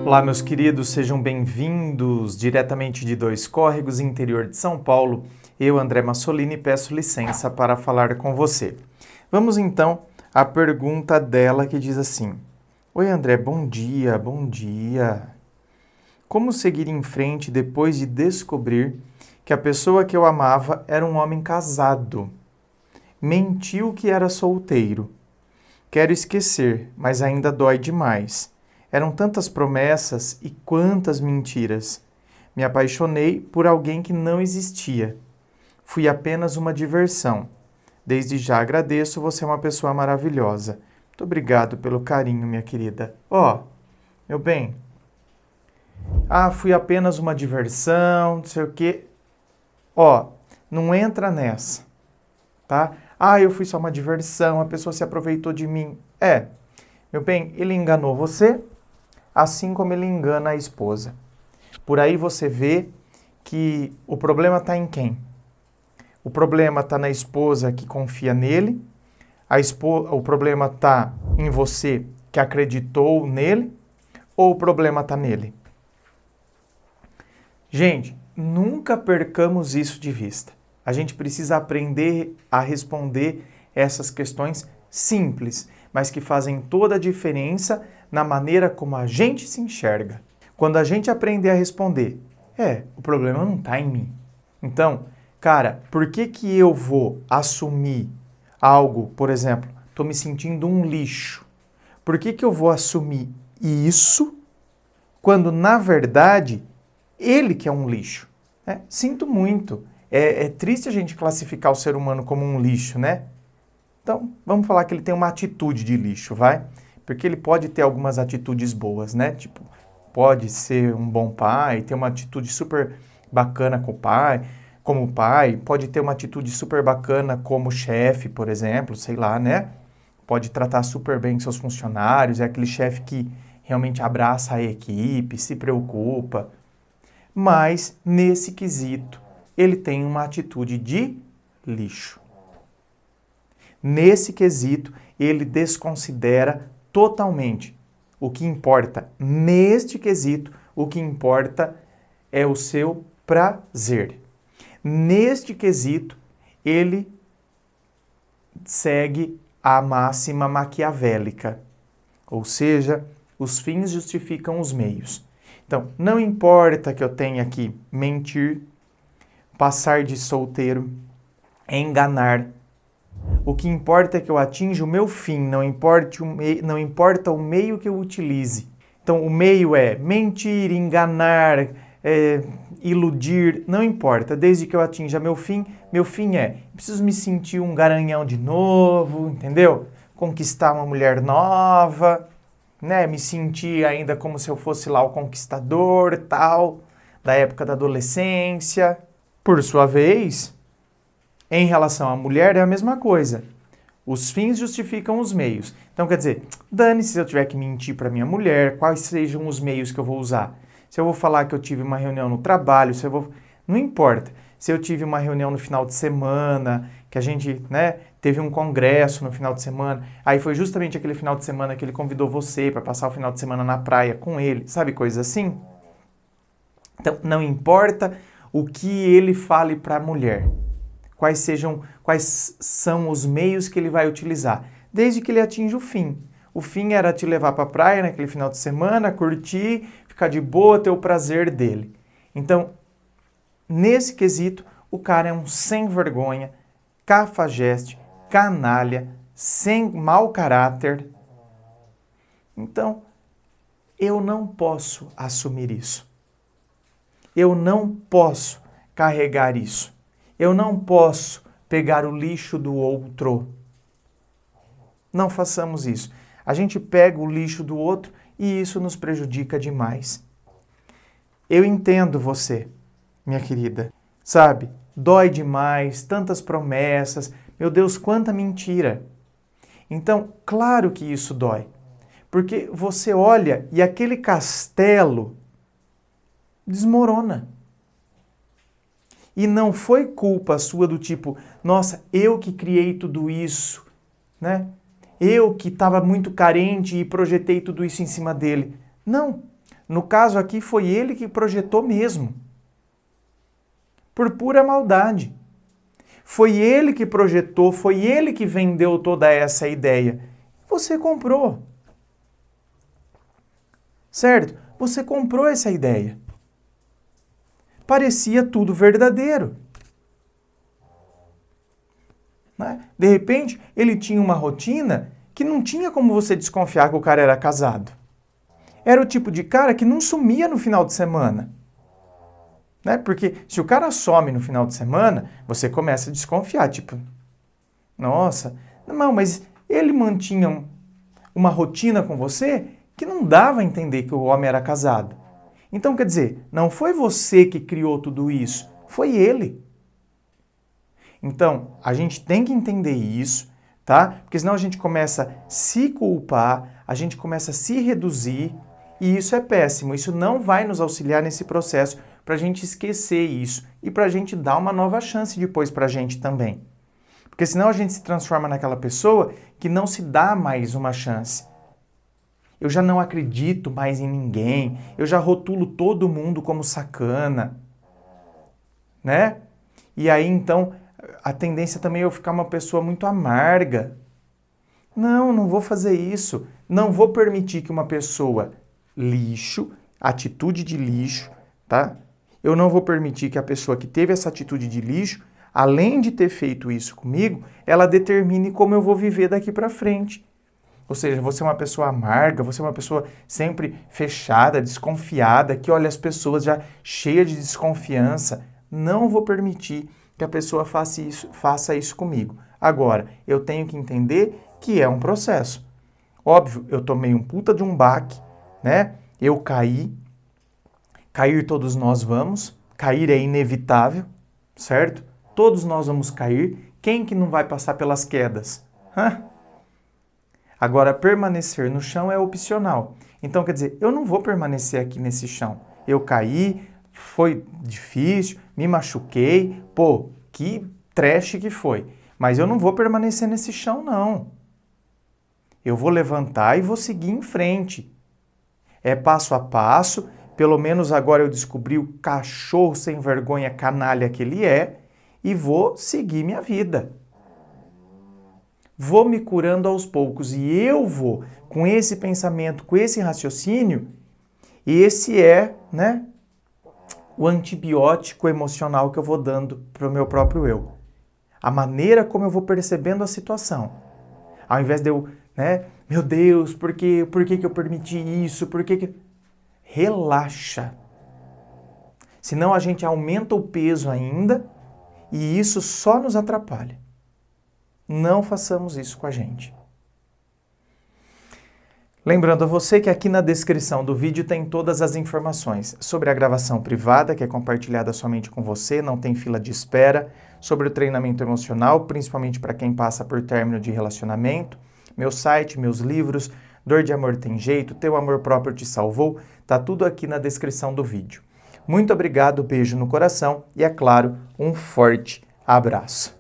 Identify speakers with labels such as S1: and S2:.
S1: Olá, meus queridos, sejam bem-vindos diretamente de Dois Córregos, interior de São Paulo. Eu, André Massolini, peço licença para falar com você. Vamos então à pergunta dela que diz assim: Oi, André, bom dia, bom dia. Como seguir em frente depois de descobrir que a pessoa que eu amava era um homem casado? Mentiu que era solteiro. Quero esquecer, mas ainda dói demais. Eram tantas promessas e quantas mentiras. Me apaixonei por alguém que não existia. Fui apenas uma diversão. Desde já agradeço, você é uma pessoa maravilhosa. Muito obrigado pelo carinho, minha querida. Meu bem. Fui apenas uma diversão, não sei o quê. Não entra nessa, tá? Eu fui só uma diversão, a pessoa se aproveitou de mim. Meu bem, ele enganou você, assim como ele engana a esposa. Por aí você vê que o problema está em quem? O problema está na esposa que confia nele, o problema está em você que acreditou nele, ou o problema está nele? Gente, nunca percamos isso de vista. A gente precisa aprender a responder essas questões simples, mas que fazem toda a diferença na maneira como a gente se enxerga. Quando a gente aprender a responder, o problema não está em mim. Então, cara, por que eu vou assumir algo, por exemplo, estou me sentindo um lixo? Por que eu vou assumir isso quando, na verdade, ele que é um lixo? Sinto muito. É triste a gente classificar o ser humano como um lixo, né? Então, vamos falar que ele tem uma atitude de lixo, vai? Porque ele pode ter algumas atitudes boas, né? Tipo, pode ser um bom pai, ter uma atitude super bacana com o pai, como pai, pode ter uma atitude super bacana como chefe, por exemplo, sei lá, né? Pode tratar super bem seus funcionários, é aquele chefe que realmente abraça a equipe, se preocupa. Mas, nesse quesito, ele tem uma atitude de lixo. Nesse quesito, ele desconsidera totalmente. O que importa neste quesito, o que importa é o seu prazer. Neste quesito, ele segue a máxima maquiavélica, ou seja, os fins justificam os meios. Então, não importa que eu tenha que mentir, passar de solteiro, enganar. O que importa é que eu atinja o meu fim, não importa o meio que eu utilize. Então, o meio é mentir, enganar, iludir, não importa. Desde que eu atinja meu fim preciso me sentir um garanhão de novo, entendeu? Conquistar uma mulher nova, né? Me sentir ainda como se eu fosse lá o conquistador, tal, da época da adolescência. Por sua vez, em relação à mulher é a mesma coisa. Os fins justificam os meios. Então, quer dizer, dane-se se eu tiver que mentir para minha mulher, quais sejam os meios que eu vou usar. Se eu vou falar que eu tive uma reunião no trabalho, não importa. Se eu tive uma reunião no final de semana, que a gente, teve um congresso no final de semana, aí foi justamente aquele final de semana que ele convidou você para passar o final de semana na praia com ele, sabe, coisas assim? Então, não importa o que ele fale para a mulher, quais são os meios que ele vai utilizar, desde que ele atinja o fim. O fim era te levar para a praia naquele final de semana, curtir, ficar de boa, ter o prazer dele. Então, nesse quesito, o cara é um sem vergonha, cafajeste, canalha, sem mau caráter. Então, eu não posso assumir isso. Eu não posso carregar isso. Eu não posso pegar o lixo do outro. Não façamos isso. A gente pega o lixo do outro e isso nos prejudica demais. Eu entendo você, minha querida. Sabe, dói demais, tantas promessas. Meu Deus, quanta mentira. Então, claro que isso dói. Porque você olha e aquele castelo desmorona. E não foi culpa sua do tipo, nossa, eu que criei tudo isso, né? Eu que estava muito carente e projetei tudo isso em cima dele. Não, No caso aqui, foi ele que projetou mesmo. Por pura maldade. Foi ele que projetou, foi ele que vendeu toda essa ideia. Você comprou. Certo? Você comprou essa ideia. Parecia tudo verdadeiro. Né? De repente, ele tinha uma rotina que não tinha como você desconfiar que o cara era casado. Era o tipo de cara que não sumia no final de semana. Né? Porque se o cara some no final de semana, você começa a desconfiar, tipo, nossa, não, mas ele mantinha uma rotina com você que não dava a entender que o homem era casado. Então, quer dizer, não foi você que criou tudo isso, foi ele. Então, a gente tem que entender isso, tá? Porque senão a gente começa a se culpar, a gente começa a se reduzir, e isso é péssimo. Isso não vai nos auxiliar nesse processo para a gente esquecer isso e para a gente dar uma nova chance depois para a gente também. Porque senão a gente se transforma naquela pessoa que não se dá mais uma chance. Eu já não acredito mais em ninguém, eu já rotulo todo mundo como sacana, né? E aí então a tendência também é eu ficar uma pessoa muito amarga. Não vou fazer isso. Não vou permitir que uma pessoa lixo, atitude de lixo, tá? Eu não vou permitir que a pessoa que teve essa atitude de lixo, além de ter feito isso comigo, ela determine como eu vou viver daqui para frente. Ou seja, você é uma pessoa amarga, você é uma pessoa sempre fechada, desconfiada, que olha as pessoas já cheias de desconfiança. Não vou permitir que a pessoa faça isso comigo. Agora, eu tenho que entender que é um processo. Óbvio, eu tomei um puta de um baque, né? Eu caí. Cair todos nós vamos. Cair é inevitável, certo? Todos nós vamos cair. Quem que não vai passar pelas quedas? Agora, permanecer no chão é opcional. Então, quer dizer, eu não vou permanecer aqui nesse chão. Eu caí, foi difícil, me machuquei, pô, que trash que foi. Mas eu não vou permanecer nesse chão, não. Eu vou levantar e vou seguir em frente. É passo a passo, pelo menos agora eu descobri o cachorro sem vergonha canalha que ele é, e vou seguir minha vida. Vou me curando aos poucos e eu vou, com esse pensamento, com esse raciocínio, e esse é, né, o antibiótico emocional que eu vou dando para o meu próprio eu. A maneira como eu vou percebendo a situação. Ao invés de eu, né, meu Deus, por que que eu permiti isso? Por que... Relaxa. Senão a gente aumenta o peso ainda e isso só nos atrapalha. Não façamos isso com a gente. Lembrando a você que aqui na descrição do vídeo tem todas as informações sobre a gravação privada, que é compartilhada somente com você, não tem fila de espera, sobre o treinamento emocional, principalmente para quem passa por término de relacionamento, meu site, meus livros, Dor de Amor Tem Jeito, Teu Amor Próprio Te Salvou, tá tudo aqui na descrição do vídeo. Muito obrigado, beijo no coração e, é claro, um forte abraço.